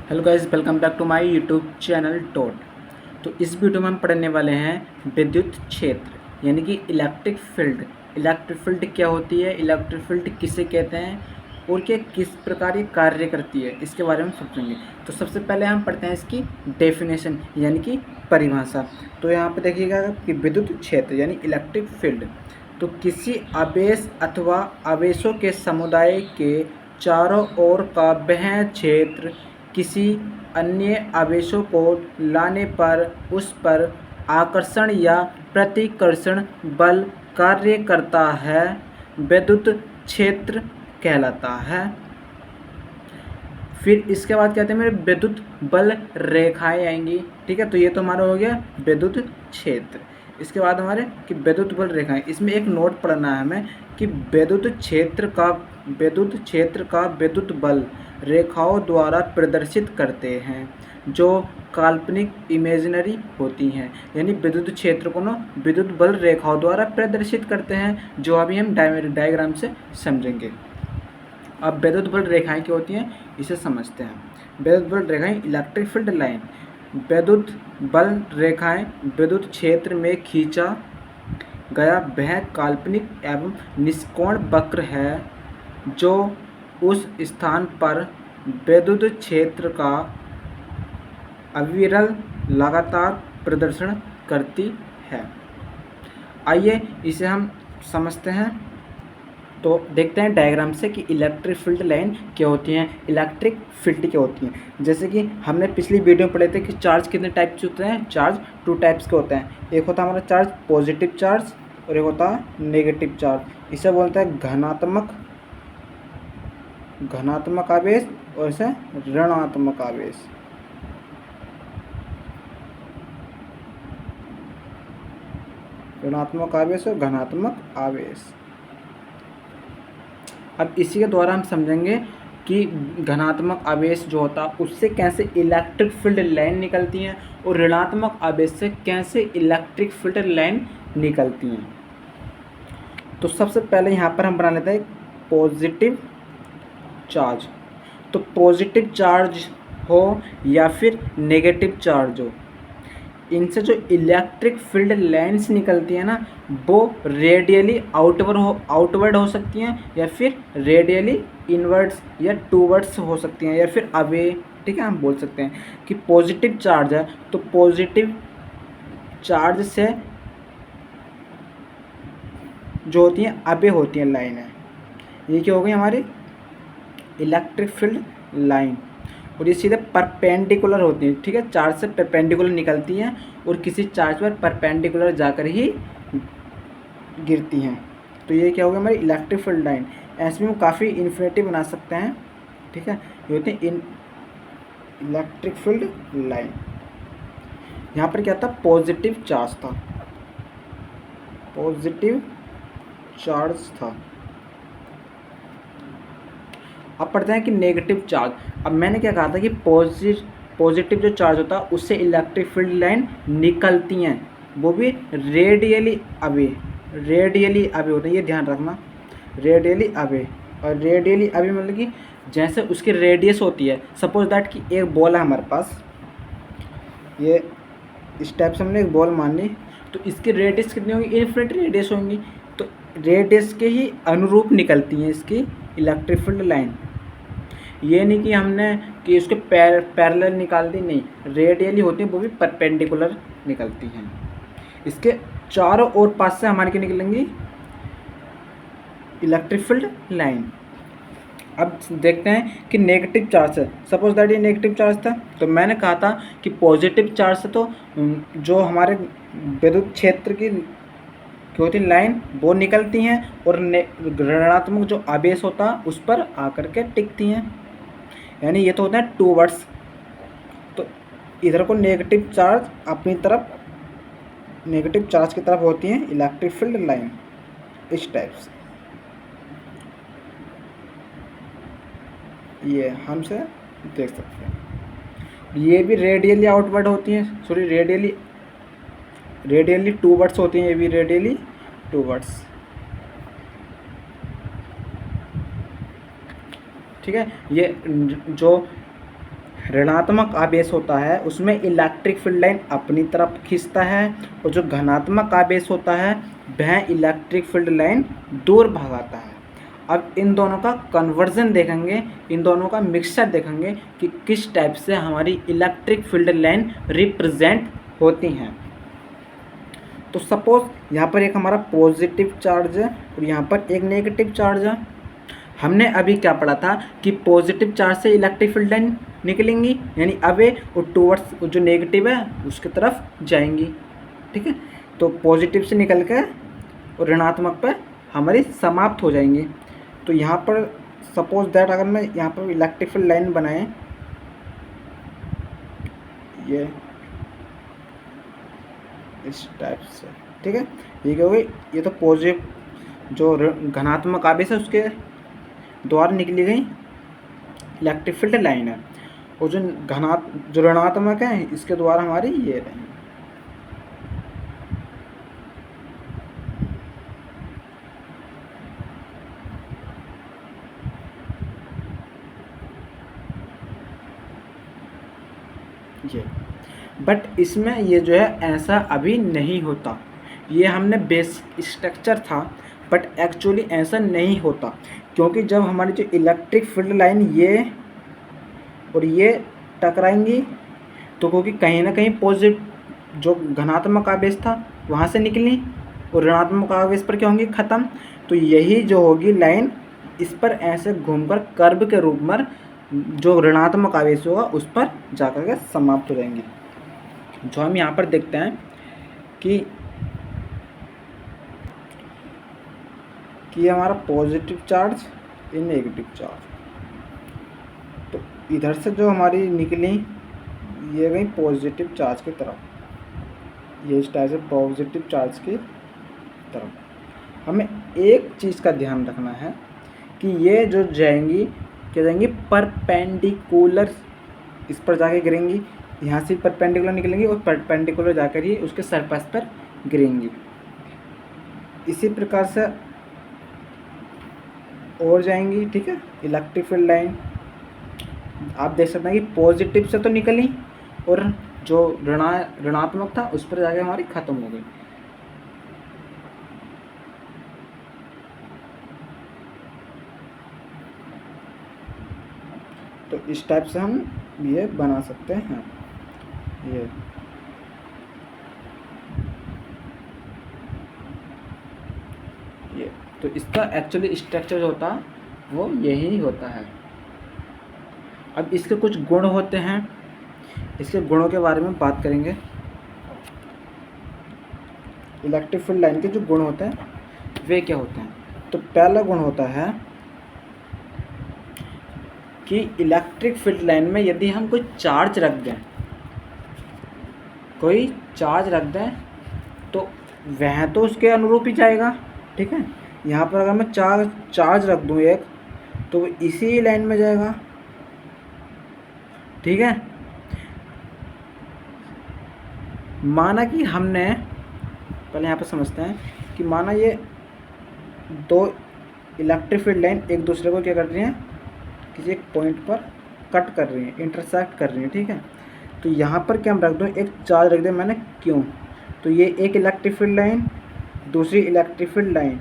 Hello guys, welcome back to my YouTube channel टॉट। तो इस वीडियो में हम पढ़ने वाले हैं विद्युत क्षेत्र यानी कि इलेक्ट्रिक फील्ड। इलेक्ट्रिक फील्ड क्या होती है, इलेक्ट्रिक फील्ड किसे कहते हैं और क्या किस प्रकार ये कार्य करती है, इसके बारे में समझेंगे। तो सबसे पहले हम पढ़ते हैं इसकी डेफिनेशन यानी कि परिभाषा। तो यहाँ पे देखिएगा कि विद्युत क्षेत्र यानी इलेक्ट्रिक फील्ड तो किसी आवेश अथवा आवेशों के समुदाय के चारों ओर का वह क्षेत्र किसी अन्य आवेशों को लाने पर उस पर आकर्षण या प्रतिकर्षण बल कार्य करता है, विद्युत क्षेत्र कहलाता है। फिर इसके बाद कहते हैं मेरे विद्युत बल रेखाएं आएंगी। ठीक है, तो ये तो हमारा हो गया विद्युत क्षेत्र। इसके बाद हमारे कि विद्युत बल रेखाएं, इसमें एक नोट पढ़ना है हमें कि विद्युत क्षेत्र का विद्युत बल रेखाओं द्वारा प्रदर्शित करते हैं जो काल्पनिक इमेजिनरी होती हैं। यानी विद्युत क्षेत्र को ना विद्युत बल रेखाओं द्वारा प्रदर्शित करते हैं, जो अभी हम डायग्राम से समझेंगे। अब विद्युत बल रेखाएं क्या होती हैं इसे समझते हैं। विद्युत बल रेखाएं इलेक्ट्रिक फील्ड लाइन। विद्युत बल रेखाएं विद्युत क्षेत्र में खींचा गया वह काल्पनिक एवं निष्कोण वक्र है जो उस स्थान पर विद्युत क्षेत्र का अविरल लगातार प्रदर्शन करती है। आइए इसे हम समझते हैं। तो देखते हैं डायग्राम से कि इलेक्ट्रिक फील्ड लाइन क्या होती हैं, इलेक्ट्रिक फील्ड क्या होती हैं। जैसे कि हमने पिछली वीडियो में पढ़े थे कि चार्ज कितने टाइप के होते हैं। चार्ज 2 टाइप्स के होते हैं। एक होता है हमारा चार्ज पॉजिटिव चार्ज और एक होता है नेगेटिव चार्ज। इसे बोलते हैं घनात्मक आवेश और इसे ऋणात्मक आवेश। ऋणात्मक आवेश और धनात्मक आवेश। अब इसी के द्वारा हम समझेंगे कि धनात्मक आवेश जो होता है उससे कैसे इलेक्ट्रिक फील्ड लाइन निकलती हैं और ऋणात्मक आवेश से कैसे इलेक्ट्रिक फील्ड लाइन निकलती हैं। तो सबसे पहले यहाँ पर हम बना लेते हैं पॉजिटिव चार्ज। तो पॉजिटिव चार्ज हो या फिर नेगेटिव चार्ज हो, इनसे जो इलेक्ट्रिक फील्ड लाइन्स निकलती हैं ना वो रेडियली आउटवर्ड हो सकती हैं या फिर रेडियली इनवर्ड्स या टूवर्ड्स हो सकती हैं या फिर अवे। ठीक है, हम बोल सकते हैं कि पॉजिटिव चार्ज है तो पॉजिटिव चार्ज से जो होती हैं अवे होती हैं लाइन है। ये क्या हो गई हमारी इलेक्ट्रिक फील्ड लाइन और ये सीधे परपेंडिकुलर होती है। ठीक है, चार्ज से परपेंडिकुलर निकलती हैं और किसी चार्ज पर परपेंडिकुलर जाकर ही गिरती हैं। तो ये क्या होगा हमारी इलेक्ट्रिक फील्ड लाइन। ऐसे में हम काफ़ी इन्फिनिटी बना सकते हैं। ठीक है, ये होती है इलेक्ट्रिक फील्ड लाइन। यहाँ पर क्या था पॉजिटिव चार्ज था, पॉजिटिव चार्ज था। अब पढ़ते हैं कि नेगेटिव चार्ज। अब मैंने क्या कहा था कि पॉजिटिव जो चार्ज होता है उससे इलेक्ट्रिक फील्ड लाइन निकलती हैं, वो भी रेडियली अवे होते हैं। ये ध्यान रखना, रेडियली अवे। और रेडियली अवे मतलब कि जैसे उसकी रेडियस होती है। सपोज दैट कि एक बॉल है हमारे पास, ये इस टाइप से हमने एक बॉल मान ली, तो इसकी रेडियस कितनी होगी, इन्फिनिट रेडियस होंगी। तो रेडियस के ही अनुरूप निकलती हैं इसकी इलेक्ट्रिक फील्ड लाइन। ये नहीं कि हमने कि उसके पैरेलल निकाल दी, नहीं, रेडियली होती है, वो भी परपेंडिकुलर निकलती हैं। इसके चारों ओर पास से हमारे क्या निकलेंगी इलेक्ट्रिक फील्ड लाइन। अब देखते हैं कि नेगेटिव चार्ज है। सपोज दैट ये नेगेटिव चार्ज था, तो मैंने कहा था कि पॉजिटिव चार्ज से तो जो हमारे विद्युत क्षेत्र की होती लाइन वो निकलती हैं और ऋणात्मक जो आवेश होता है उस पर आकर के टिकती हैं। यानी ये तो होता है टूवर्ड्स। तो इधर को नेगेटिव चार्ज अपनी तरफ, नेगेटिव चार्ज की तरफ होती हैं इलेक्ट्रिक फील्ड लाइन इस टाइप से। ये हमसे देख सकते हैं। ये भी रेडियली आउटवर्ड होती हैं, सॉरी रेडियली टूवर्ड्स होती हैं, ये भी रेडियली टूवर्ड्स। ठीक है, ये जो ऋणात्मक आवेश होता है उसमें इलेक्ट्रिक फील्ड लाइन अपनी तरफ खींचता है, और जो धनात्मक आवेश होता है वह इलेक्ट्रिक फील्ड लाइन दूर भगाता है। अब इन दोनों का कन्वर्जन देखेंगे, इन दोनों का मिक्सचर देखेंगे कि किस टाइप से हमारी इलेक्ट्रिक फील्ड लाइन रिप्रेजेंट होती हैं। तो सपोज यहाँ पर एक हमारा पॉजिटिव चार्ज है और यहाँ पर एक नेगेटिव चार्ज है। हमने अभी क्या पढ़ा था कि पॉजिटिव चार्ज से इलेक्ट्रिक फील्ड लाइन निकलेंगी, यानी अवे और टूवर्ड्स जो नेगेटिव है उसकी तरफ जाएंगी। ठीक है, तो पॉजिटिव से निकल कर और ऋणात्मक पर हमारी समाप्त हो जाएंगी। तो यहाँ पर सपोज दैट अगर मैं यहाँ पर इलेक्ट्रिक फील्ड लाइन बनाए, ये इस टाइप से, ठीक है, ये क्या हो गई, ये तो पॉजिटिव जो धनात्मक आवेश है उसके द्वारा निकली गई इलेक्ट्रिक फील्ड लाइन है, और जो ऋणात्मक है इसके द्वारा हमारी ये लाइन। ये बट इसमें ये जो है ऐसा अभी नहीं होता, ये हमने बेसिक स्ट्रक्चर था, बट एक्चुअली ऐसा नहीं होता, क्योंकि जब हमारी जो इलेक्ट्रिक फील्ड लाइन ये और ये टकराएंगी तो क्योंकि कहीं ना कहीं पॉजिटिव जो धनात्मक आवेश था वहाँ से निकली और ऋणात्मक आवेश पर क्या होंगी, ख़त्म। तो यही जो होगी लाइन इस पर ऐसे घूमकर कर्व के रूप में जो ऋणात्मक आवेश होगा उस पर जाकर के समाप्त हो जाएंगे। जो हम यहाँ पर देखते हैं कि ये हमारा पॉजिटिव चार्ज, ये नेगेटिव चार्ज, तो इधर से जो हमारी निकली ये गई पॉजिटिव चार्ज की तरफ, ये इस टाइप से पॉजिटिव चार्ज की तरफ। हमें एक चीज़ का ध्यान रखना है कि ये जो जाएंगी क्या जाएंगी, परपेंडिकुलर इस पर जाके गिरेंगी, यहाँ से परपेंडिकुलर निकलेंगी और परपेंडिकुलर जाकर ही उसके सरफेस पर गिरेंगी। इसी प्रकार से और जाएंगी, ठीक है। इलेक्ट्रिक फील्ड लाइन आप देख सकते हैं कि पॉजिटिव से तो निकली और जो ऋणात्मक था उस पर जाके हमारी ख़त्म हो गई। तो इस टाइप से हम ये बना सकते हैं। ये तो इसका एक्चुअली स्ट्रक्चर जो होता है वो यही होता है। अब इसके कुछ गुण होते हैं, इसके गुणों के बारे में बात करेंगे। इलेक्ट्रिक फील्ड लाइन के जो गुण होते हैं वे क्या होते हैं। तो पहला गुण होता है कि इलेक्ट्रिक फील्ड लाइन में यदि हम कोई चार्ज रख दें तो वह तो उसके अनुरूप ही जाएगा, ठीक है। यहाँ पर अगर मैं चार्ज रख दूँ एक, तो वो इसी लाइन में जाएगा, ठीक है। माना कि हमने पहले यहाँ पर समझते हैं कि माना ये दो इलेक्ट्रिक फील्ड लाइन एक दूसरे को क्या कर रही हैं, किसी एक पॉइंट पर कट कर रही हैं, इंटरसेक्ट कर रही हैं, ठीक है। तो यहाँ पर क्या हम रख दूँ, एक चार्ज रख दिया मैंने, क्यों, तो ये एक इलेक्ट्रिक फील्ड लाइन, दूसरी इलेक्ट्रिक फील्ड लाइन,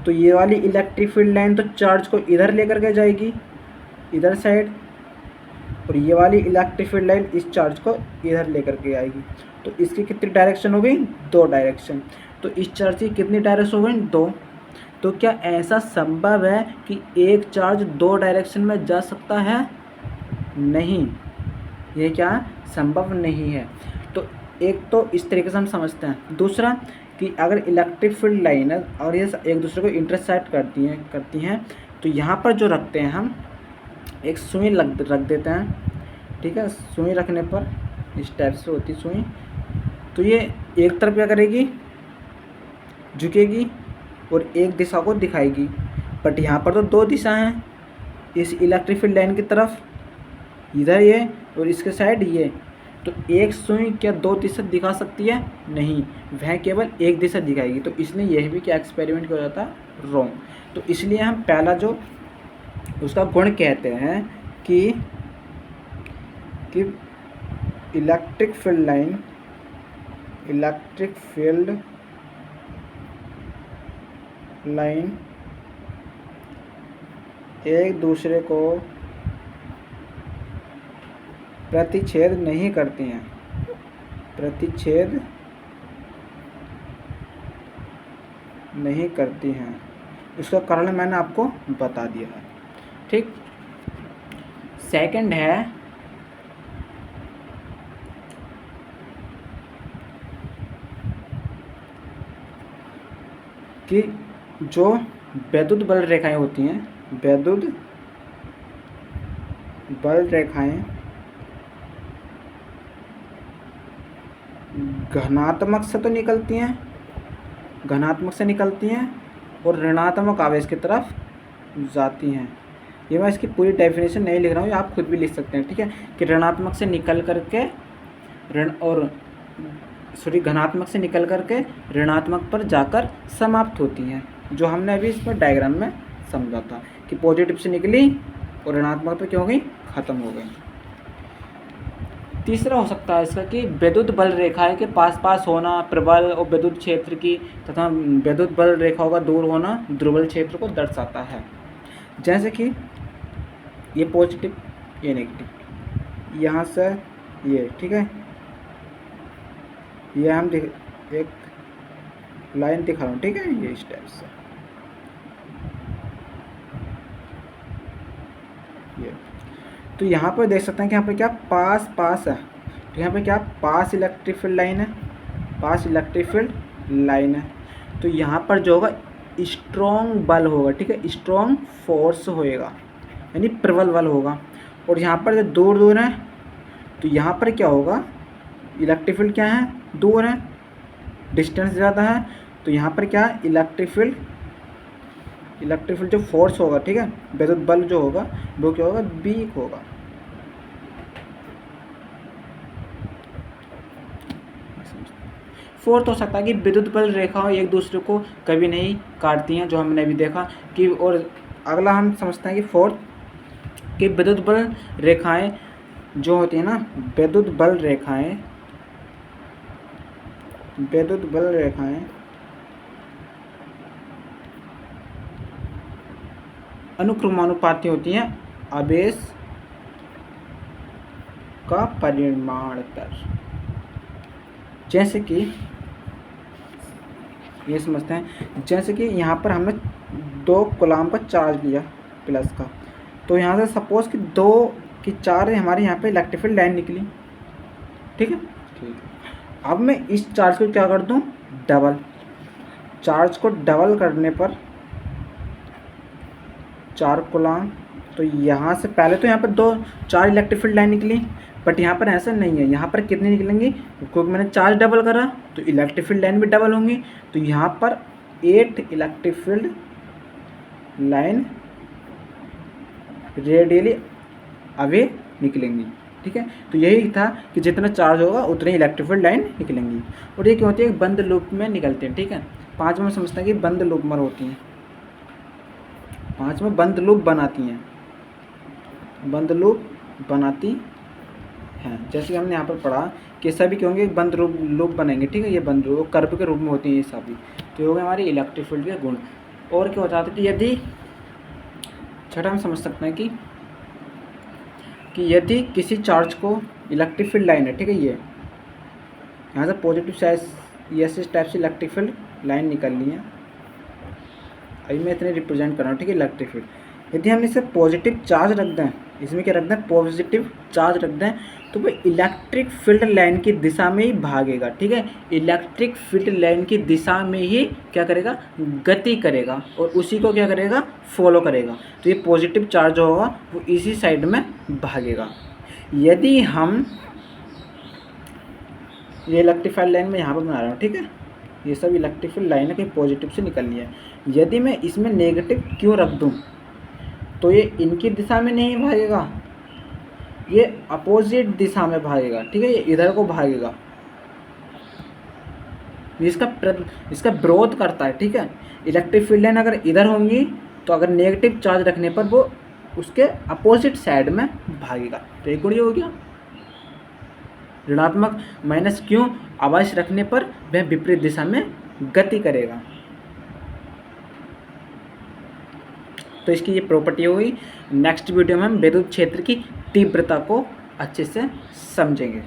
तो ये वाली इलेक्ट्रिक फील्ड लाइन तो चार्ज को इधर लेकर के जाएगी, इधर साइड, और ये वाली इलेक्ट्रिक फील्ड लाइन इस चार्ज को इधर लेकर के आएगी। तो इसकी कितनी डायरेक्शन हो गई, 2 डायरेक्शन। तो इस चार्ज की कितनी डायरेक्शन हो गई, 2। तो क्या ऐसा संभव है कि एक चार्ज 2 डायरेक्शन में जा सकता है, नहीं, ये क्या संभव नहीं है। तो एक तो इस तरीके से हम समझते हैं। दूसरा कि अगर इलेक्ट्रिक फील्ड लाइन है और ये एक दूसरे को इंटरसेक्ट करती हैं तो यहाँ पर जो रखते हैं हम एक सुई रख देते हैं, ठीक है। सुई रखने पर इस टाइप से होती सुई, तो ये एक तरफ क्या करेगी, झुकेगी और एक दिशा को दिखाएगी। बट यहाँ पर तो 2 दिशा हैं, इस इलेक्ट्रिक फील्ड लाइन की तरफ इधर ये और इसके साइड ये। तो एक सुई क्या 2 दिशा दिखा सकती है, नहीं, वह केवल एक दिशा दिखाएगी। तो इसलिए यह भी क्या एक्सपेरिमेंट किया जाता है, रॉन्ग। तो इसलिए हम पहला जो उसका गुण कहते हैं कि कि इलेक्ट्रिक फील्ड लाइन एक दूसरे को प्रतिच्छेद नहीं करती हैं, प्रतिच्छेद नहीं करती हैं। इसका कारण मैंने आपको बता दिया है। ठीक, सेकंड है कि जो वैद्युत बल रेखाएं होती हैं, वैद्युत बल रेखाएं घनात्मक से तो निकलती हैं, घनात्मक से निकलती हैं और ऋणात्मक आवेश की तरफ जाती हैं। ये मैं इसकी पूरी डेफिनेशन नहीं लिख रहा हूँ, ये आप खुद भी लिख सकते हैं। ठीक है, कि ऋणात्मक से निकल करके घनात्मक से निकल करके ऋणात्मक पर जाकर समाप्त होती हैं, जो हमने अभी इसमें डायग्राम में समझा था कि पॉजिटिव से निकली और ऋणात्मक पर क्या हो गई, खत्म हो गई। तीसरा हो सकता है इसका कि विद्युत बल रेखाएं के पास पास होना प्रबल और विद्युत क्षेत्र की तथा विद्युत बल रेखाओं का दूर होना दुर्बल क्षेत्र को दर्शाता है। जैसे कि ये पॉजिटिव, ये नेगेटिव, यहाँ से ये, ठीक है, ये हम एक लाइन दिखा रहा हूँ, ठीक है, ये इस टाइप से ये। तो यहाँ पर देख सकते हैं कि यहाँ पे क्या पास पास है, तो यहाँ पे क्या पास इलेक्ट्रिक फील्ड लाइन है, पास इलेक्ट्रिक फील्ड लाइन है। तो यहाँ पर जो होगा स्ट्रॉन्ग बल होगा, ठीक है, स्ट्रॉन्ग फोर्स होएगा, यानी प्रबल बल होगा। और यहाँ पर जो दूर दूर है, तो यहाँ पर क्या होगा, इलेक्ट्रिक फील्ड क्या है, दूर है, डिस्टेंस ज़्यादा है, तो यहाँ पर क्या इलेक्ट्रिक फील्ड जो फोर्स होगा, ठीक है, विद्युत बल जो होगा वो क्या होगा, वीक होगा। फोर्थ हो सकता है कि विद्युत बल रेखाएं एक दूसरे को कभी नहीं काटती हैं, जो हमने अभी देखा कि। और अगला हम समझते हैं कि फोर्थ कि विद्युत बल रेखाएं जो होती है ना, विद्युत बल रेखाएं अनुक्रमानुपाती होती हैं आवेश का परिमाण पर। जैसे कि ये समझते हैं, जैसे कि यहाँ पर हमने 2 कूलाम का चार्ज लिया प्लस का, तो यहाँ से सपोज कि 2 की 4 हमारे यहाँ पे इलेक्ट्रिक फील्ड लाइन निकली, ठीक है। अब मैं इस चार्ज को क्या कर दूँ, डबल, चार्ज को डबल करने पर 4 कूलाम, तो यहाँ से पहले तो यहाँ पर 4 इलेक्ट्रिक फील्ड लाइन निकली, बट यहाँ पर ऐसा नहीं है, यहाँ पर कितनी निकलेंगी, क्योंकि मैंने चार्ज डबल करा तो इलेक्ट्रिक फील्ड लाइन भी डबल होंगी, तो यहाँ पर 8 electric field line radially away निकलेंगी, ठीक है। तो यही था कि जितना चार्ज होगा उतनी इलेक्ट्रिक फील्ड लाइन निकलेंगी। और ये क्या होती है, बंद लूप में निकलते हैं, ठीक है। 5 में समझते हैं कि बंद लूप में होती हैं, 5 में बंद लूप बनाती हैं, बंद लूप बनाती हैं। जैसे कि हमने यहाँ पर पढ़ा कि सभी क्या होंगे, बंद लूप बनेंगे, ठीक है। ये बंद लूप कर्व के रूप में होती हैं ये सभी, तो ये हो गए हमारे इलेक्ट्रिक फील्ड के गुण। और क्या हो जाता है कि यदि छठा हम समझ सकते हैं कि यदि किसी चार्ज को इलेक्ट्रिक फील्ड लाइन है, ठीक है, ये यहाँ से पॉजिटिव साइड इस टाइप से इलेक्ट्रिक फील्ड लाइन निकलनी है, अभी मैं इतने रिप्रेजेंट कर रहा हूँ, ठीक है, इलेक्ट्रिक फील्ड। यदि हम इसे पॉजिटिव चार्ज रख दें, इसमें क्या रख दें, पॉजिटिव चार्ज रख दें, तो वो इलेक्ट्रिक फील्ड लाइन की दिशा में ही भागेगा, ठीक है। इलेक्ट्रिक फील्ड लाइन की दिशा में ही क्या करेगा, गति करेगा, और उसी को क्या करेगा, फॉलो करेगा। तो ये पॉजिटिव चार्ज होगा वो इसी साइड में भागेगा। यदि हम ये इलेक्ट्रिक फील्ड लाइन में यहाँ पर बना रहा हूँ, ठीक है, ये सब इलेक्ट्रिक फील्ड लाइन है कि पॉजिटिव से निकलनी है। यदि मैं इसमें नेगेटिव क्यों रख दूँ, तो ये इनकी दिशा में नहीं भागेगा, ये अपोजिट दिशा में भागेगा, ठीक है, ये इधर को भागेगा, इसका विरोध करता है, ठीक है। इलेक्ट्रिक फील्ड लाइन अगर इधर होंगी तो अगर नेगेटिव चार्ज रखने पर वो उसके अपोजिट साइड में भागेगा, तो एक गुण हो गया। ऋणात्मक माइनस क्यू आवेश रखने पर वह विपरीत दिशा में गति करेगा। तो इसकी ये प्रॉपर्टी हुई। नेक्स्ट वीडियो में हम विद्युत क्षेत्र की तीव्रता को अच्छे से समझेंगे।